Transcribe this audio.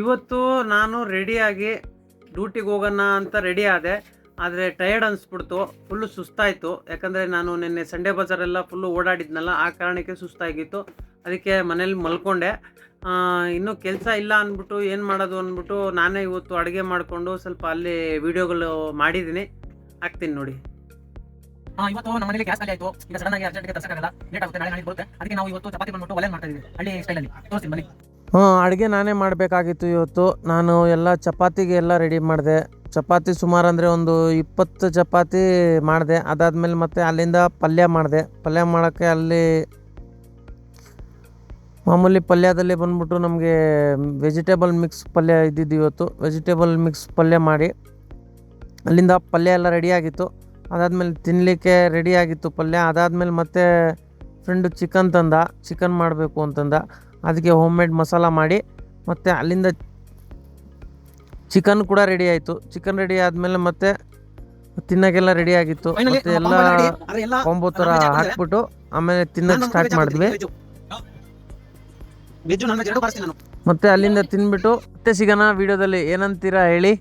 ಇವತ್ತು ನಾನು ರೆಡಿಯಾಗಿ ಡ್ಯೂಟಿಗೆ ಹೋಗೋಣ ಅಂತ ರೆಡಿ ಆದೆ. ಆದರೆ ಟಯರ್ಡ್ ಅನಿಸ್ಬಿಡ್ತು, ಫುಲ್ಲು ಸುಸ್ತಾಯಿತು. ಯಾಕಂದರೆ ನಾನು ನಿನ್ನೆ ಸಂಡೇ ಬಜಾರೆಲ್ಲ ಫುಲ್ಲು ಓಡಾಡಿದ್ನಲ್ಲ, ಆ ಕಾರಣಕ್ಕೆ ಸುಸ್ತಾಗಿತ್ತು. ಅದಕ್ಕೆ ಮನೇಲಿ ಮಲ್ಕೊಂಡೆ. ಇನ್ನೂ ಕೆಲಸ ಇಲ್ಲ ಅಂದ್ಬಿಟ್ಟು ಏನು ಮಾಡೋದು ಅಂದ್ಬಿಟ್ಟು ನಾನೇ ಇವತ್ತು ಅಡುಗೆ ಮಾಡಿಕೊಂಡು ಸ್ವಲ್ಪ ಅಲ್ಲಿ ವೀಡಿಯೋಗಳು ಮಾಡಿದ್ದೀನಿ, ಹಾಕ್ತೀನಿ ನೋಡಿ. ಇವತ್ತು ನಮ್ಮ ಮನೇಲಿ ಗ್ಯಾಸ್ ಖಾಲಿ ಆಯಿತು. ಈಗ ಸಡನ್ ಆಗಿ ಅರ್ಜೆಂಟ್ಗೆ ತರ್ಸಕ್ಕಾಗಲ್ಲ, ಲೇಟ್ ಆಗುತ್ತೆ, ನಾಳೆ ಬರುತ್ತೆ. ಅದಕ್ಕೆ ನಾವು ಇವತ್ತು ಚಪಾತಿ ಬಂದ್ಬಿಟ್ಟು ಒಲೆ ಮಾಡ್ತಾ ಇದ್ದೀವಿ, ಹಳ್ಳಿ ಸ್ಟೈಲಲ್ಲಿ. ತೋರಿಸ್ತೀನಿ ಬನ್ನಿ. ಅಡುಗೆ ನಾನೇ ಮಾಡಬೇಕಾಗಿತ್ತು ಇವತ್ತು. ನಾನು ಎಲ್ಲ ಚಪಾತಿಗೆ ಎಲ್ಲ ರೆಡಿ ಮಾಡಿದೆ. ಚಪಾತಿ ಸುಮಾರು ಅಂದರೆ ಒಂದು 20 ಚಪಾತಿ ಮಾಡಿದೆ. ಅದಾದಮೇಲೆ ಮತ್ತೆ ಅಲ್ಲಿಂದ ಪಲ್ಯ ಮಾಡಿದೆ. ಪಲ್ಯ ಮಾಡೋಕ್ಕೆ ಅಲ್ಲಿ ಮಾಮೂಲಿ ಪಲ್ಯದಲ್ಲಿ ಬಂದ್ಬಿಟ್ಟು ನಮಗೆ ವೆಜಿಟೇಬಲ್ ಮಿಕ್ಸ್ ಪಲ್ಯ ಇದ್ದಿದ್ದು ಇವತ್ತು. ವೆಜಿಟೇಬಲ್ ಮಿಕ್ಸ್ ಪಲ್ಯ ಮಾಡಿ ಅಲ್ಲಿಂದ ಪಲ್ಯ ಎಲ್ಲ ರೆಡಿಯಾಗಿತ್ತು. ಅದಾದಮೇಲೆ ತಿನ್ನಲಿಕ್ಕೆ ರೆಡಿಯಾಗಿತ್ತು ಪಲ್ಯ. ಅದಾದಮೇಲೆ ಮತ್ತೆ ಫ್ರೆಂಡು ಚಿಕನ್ ತಂದ, ಚಿಕನ್ ಮಾಡಬೇಕು ಅಂತಂದ. ಅದಕ್ಕೆ ಹೋಮ್ ಮೇಡ್ ಮಸಾಲ ಮಾಡಿ ಮತ್ತು ಅಲ್ಲಿಂದ ಚಿಕನ್ ಕೂಡ ರೆಡಿ ಆಯಿತು. ಚಿಕನ್ ರೆಡಿ ಆದಮೇಲೆ ಮತ್ತೆ ತಿನ್ನೋಕ್ಕೆಲ್ಲ ರೆಡಿ ಆಗಿತ್ತು. ಮತ್ತು ಎಲ್ಲ ಕಾಂಬೋ ಥರ ಹಾಕ್ಬಿಟ್ಟು ಆಮೇಲೆ ತಿನ್ನೋಕ್ಕೆ ಸ್ಟಾರ್ಟ್ ಮಾಡಿದ್ವಿ. ಮತ್ತು ಅಲ್ಲಿಂದ ತಿಂದ್ಬಿಟ್ಟು ಮತ್ತೆ ಸಿಗೋಣ ವೀಡಿಯೋದಲ್ಲಿ. ಏನಂತೀರಾ ಹೇಳಿ?